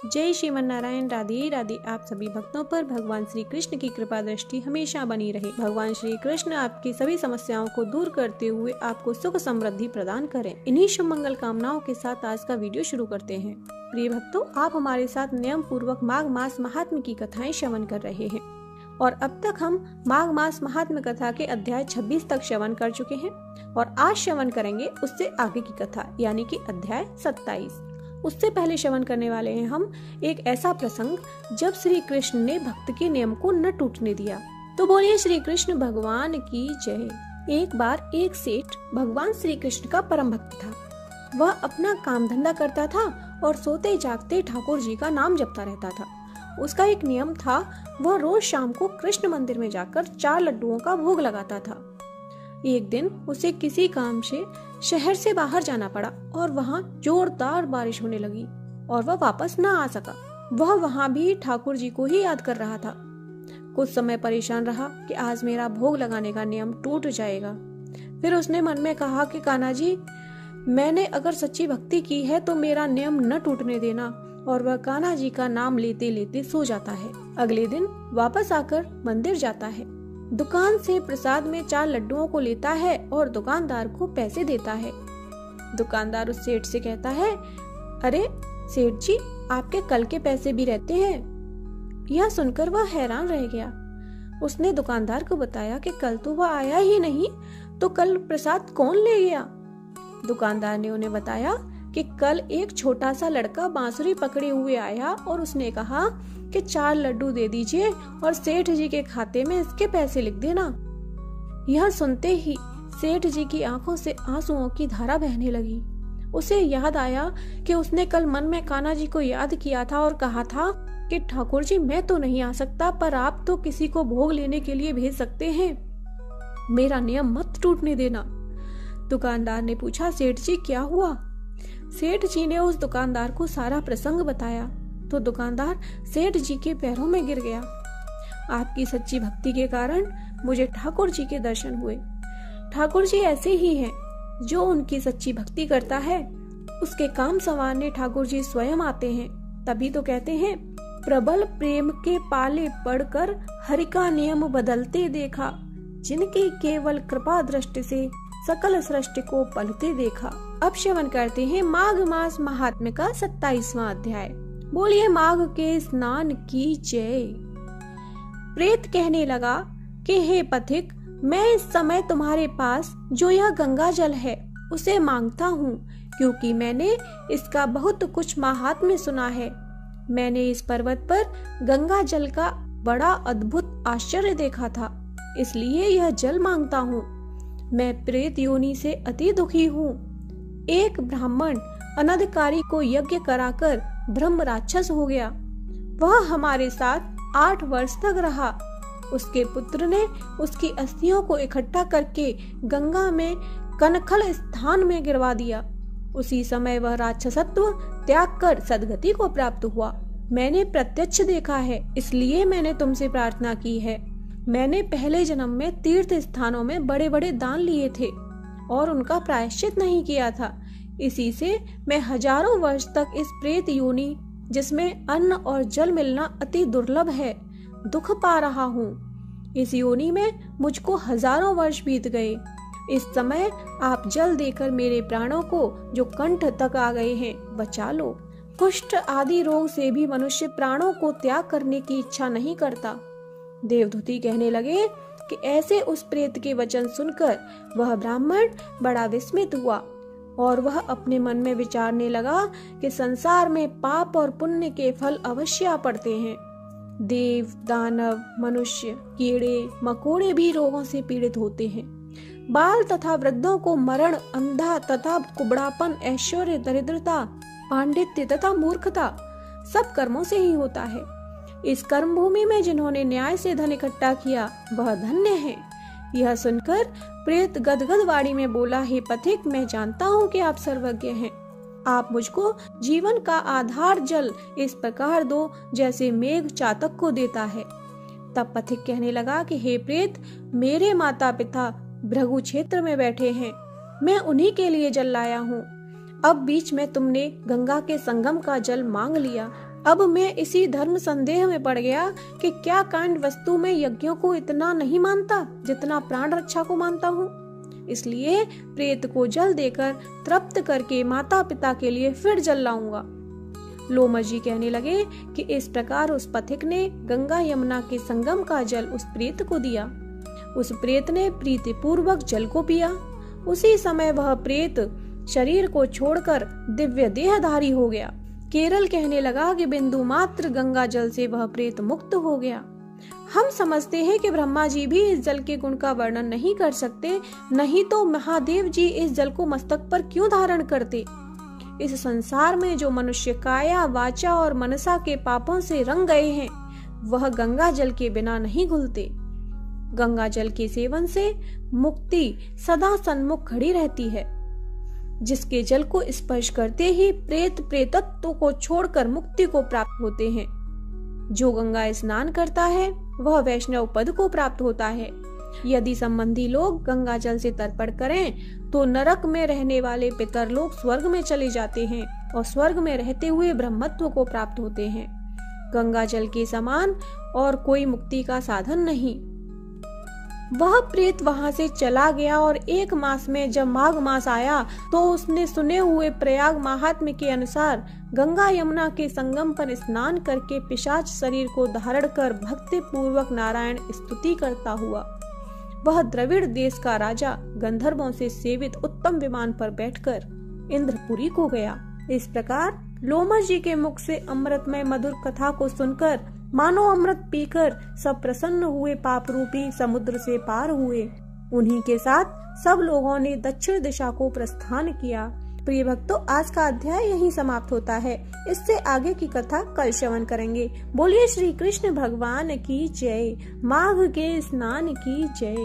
जय श्रीमन नारायण। राधे राधे। आप सभी भक्तों पर भगवान श्री कृष्ण की कृपा दृष्टि हमेशा बनी रहे। भगवान श्री कृष्ण आपकी सभी समस्याओं को दूर करते हुए आपको सुख समृद्धि प्रदान करें। इन्हीं शुभ मंगल कामनाओं के साथ आज का वीडियो शुरू करते हैं। प्रिय भक्तों, आप हमारे साथ नियम पूर्वक माघ मास महात्म्य की कथाएं श्रवण कर रहे हैं और अब तक हम माघ मास महात्म्य कथा के अध्याय 26 तक श्रवण कर चुके हैं और आज श्रवण करेंगे उससे आगे की कथा यानी कि अध्याय 27। उससे पहले श्रवण करने वाले हैं हम एक ऐसा प्रसंग जब श्री कृष्ण ने भक्त के नियम को न टूटने दिया। तो बोलिए श्री कृष्ण भगवान की जय। एक बार एक सेठ भगवान श्री कृष्ण का परम भक्त था। वह अपना काम धंधा करता था और सोते जागते ठाकुर जी का नाम जपता रहता था। उसका एक नियम था, वह रोज शाम को कृष्ण मंदिर में जाकर 4 लड्डुओं का भोग लगाता था। एक दिन उसे किसी काम से शहर से बाहर जाना पड़ा और वहाँ जोरदार बारिश होने लगी और वह वापस न आ सका। वह वहाँ भी ठाकुर जी को ही याद कर रहा था। कुछ समय परेशान रहा कि आज मेरा भोग लगाने का नियम टूट जाएगा। फिर उसने मन में कहा कि कान्हा जी, मैंने अगर सच्ची भक्ति की है तो मेरा नियम न टूटने देना। और वह कान्हा जी का नाम लेते लेते सो जाता है। अगले दिन वापस आकर मंदिर जाता है। दुकान से प्रसाद में 4 लड्डुओं को लेता है और दुकानदार को पैसे देता है। दुकानदार उस सेठ से कहता है, अरे सेठ जी, आपके कल के पैसे भी रहते हैं। यह सुनकर वह हैरान रह गया। उसने दुकानदार को बताया कि कल तो वह आया ही नहीं, तो कल प्रसाद कौन ले गया। दुकानदार ने उन्हें बताया कि कल एक छोटा सा लड़का बांसुरी पकड़े हुए आया और उसने कहा कि 4 लड्डू दे दीजिए और सेठ जी के खाते में इसके पैसे लिख देना। यह सुनते ही सेठ जी की आंखों से आंसुओं की धारा बहने लगी। उसे याद आया कि उसने कल मन में कान्हा जी को याद किया था और कहा था कि ठाकुर जी, मैं तो नहीं आ सकता, पर आप तो किसी को भोग लेने के लिए भेज सकते हैं। मेरा नियम मत टूटने देना। दुकानदार ने पूछा, सेठ जी क्या हुआ। सेठ जी ने उस दुकानदार को सारा प्रसंग बताया तो दुकानदार सेठ जी के पैरों में गिर गया। आपकी सच्ची भक्ति के कारण मुझे ठाकुर जी के दर्शन हुए। ठाकुर जी ऐसे ही हैं, जो उनकी सच्ची भक्ति करता है उसके काम संवारने ठाकुर जी स्वयं आते हैं। तभी तो कहते हैं, प्रबल प्रेम के पाले पड़कर हरि का नियम बदलते देखा, जिनकी केवल कृपा दृष्टि से सकल सृष्टि को पलते देखा। अब श्रवण करते हैं माघ मास महात्म्य का 27वां अध्याय। बोलिए माघ के स्नान की जय। प्रेत कहने लगा कि हे पथिक, मैं इस समय तुम्हारे पास जो यह गंगा जल है उसे मांगता हूँ, क्योंकि मैंने इसका बहुत कुछ महात्म्य सुना है। मैंने इस पर्वत पर गंगा जल का बड़ा अद्भुत आश्चर्य देखा था, इसलिए यह जल मांगता हूँ। मैं प्रेत योनि से अति दुखी हूँ। एक ब्राह्मण अनधिकारी को यज्ञ कराकर ब्रह्म राक्षस हो गया। वह हमारे साथ 8 वर्ष तक रहा। उसके पुत्र ने उसकी अस्थियों को इकट्ठा करके गंगा में कनखल स्थान में गिरवा दिया। उसी समय वह राक्षसत्व त्याग कर सद्गति को प्राप्त हुआ। मैंने प्रत्यक्ष देखा है, इसलिए मैंने तुमसे प्रार्थना की है। मैंने पहले जन्म में तीर्थ स्थानों में बड़े बड़े दान लिए थे और उनका प्रायश्चित नहीं किया था। इसी से मैं हजारों वर्ष तक इस प्रेत योनि, जिसमें अन्न और जल मिलना अति दुर्लभ है, दुख पा रहा हूँ। इस योनि में मुझको हजारों वर्ष बीत गए। इस समय आप जल देकर मेरे प्राणों को, जो कंठ तक आ गए हैं, बचा लो। कुष्ठ आदि रोग से भी मनुष्य प्राणों को त्याग करने की इच्छा नहीं करता। देवदूती कहने लगे कि ऐसे उस प्रेत के वचन सुनकर वह ब्राह्मण बड़ा विस्मित हुआ और वह अपने मन में विचारने लगा कि संसार में पाप और पुण्य के फल अवश्य आ पड़ते हैं। देव, दानव, मनुष्य, कीड़े मकोड़े भी रोगों से पीड़ित होते हैं। बाल तथा वृद्धों को मरण, अंधा तथा कुबड़ापन, ऐश्वर्य, दरिद्रता, पांडित्य तथा मूर्खता सब कर्मों से ही होता है। इस कर्म भूमि में जिन्होंने न्याय से धन इकट्ठा किया वह धन्य है। यह सुनकर प्रेत गदगद वाणी में बोला, हे पथिक, मैं जानता हूँ कि आप सर्वज्ञ हैं। आप मुझको जीवन का आधार जल इस प्रकार दो जैसे मेघ चातक को देता है। तब पथिक कहने लगा कि हे प्रेत, मेरे माता पिता भृगु क्षेत्र में बैठे हैं, मैं उन्हीं के लिए जल लाया हूँ। अब बीच में तुमने गंगा के संगम का जल मांग लिया, अब मैं इसी धर्म संदेह में पड़ गया कि क्या कांड वस्तु में यज्ञों को इतना नहीं मानता जितना प्राण रक्षा को मानता हूँ। इसलिए प्रेत को जल देकर तृप्त करके माता पिता के लिए फिर जल लाऊंगा। लोमश जी कहने लगे कि इस प्रकार उस पथिक ने गंगा यमुना के संगम का जल उस प्रेत को दिया। उस प्रेत ने प्रीति पूर्वक जल को पिया। उसी समय वह प्रेत शरीर को छोड़कर दिव्य देहधारी हो गया। केरल कहने लगा कि बिंदु मात्र गंगा जल से वह प्रेत मुक्त हो गया। हम समझते हैं कि ब्रह्मा जी भी इस जल के गुण का वर्णन नहीं कर सकते, नहीं तो महादेव जी इस जल को मस्तक पर क्यों धारण करते। इस संसार में जो मनुष्य काया वाचा और मनसा के पापों से रंग गए हैं, वह गंगा जल के बिना नहीं घुलते। गंगा जल के सेवन से मुक्ति सदा सन्मुख खड़ी रहती है। जिसके जल को स्पर्श करते ही प्रेत प्रेतत्व को छोड़कर मुक्ति को प्राप्त होते हैं। जो गंगा स्नान करता है वह वैष्णव पद को प्राप्त होता है। यदि संबंधी लोग गंगा जल से तर्पण करें तो नरक में रहने वाले पितर लोग स्वर्ग में चले जाते हैं और स्वर्ग में रहते हुए ब्रह्मत्व को प्राप्त होते हैं। गंगा जल के समान और कोई मुक्ति का साधन नहीं। वह प्रेत वहां से चला गया और 1 मास में जब माघ मास आया तो उसने सुने हुए प्रयाग महात्म्य के अनुसार गंगा यमुना के संगम पर स्नान करके पिशाच शरीर को धारण कर भक्ति पूर्वक नारायण स्तुति करता हुआ वह द्रविड़ देश का राजा गंधर्वों से सेवित उत्तम विमान पर बैठकर इंद्रपुरी को गया। इस प्रकार लोमश जी के मुख से अमृतमय मधुर कथा को सुनकर मानो अमृत पीकर सब प्रसन्न हुए, पाप रूपी समुद्र से पार हुए। उन्हीं के साथ सब लोगों ने दक्षिण दिशा को प्रस्थान किया। प्रिय भक्तों, आज का अध्याय यहीं समाप्त होता है। इससे आगे की कथा कल श्रवण करेंगे। बोलिए श्री कृष्ण भगवान की जय। माघ के स्नान की जय।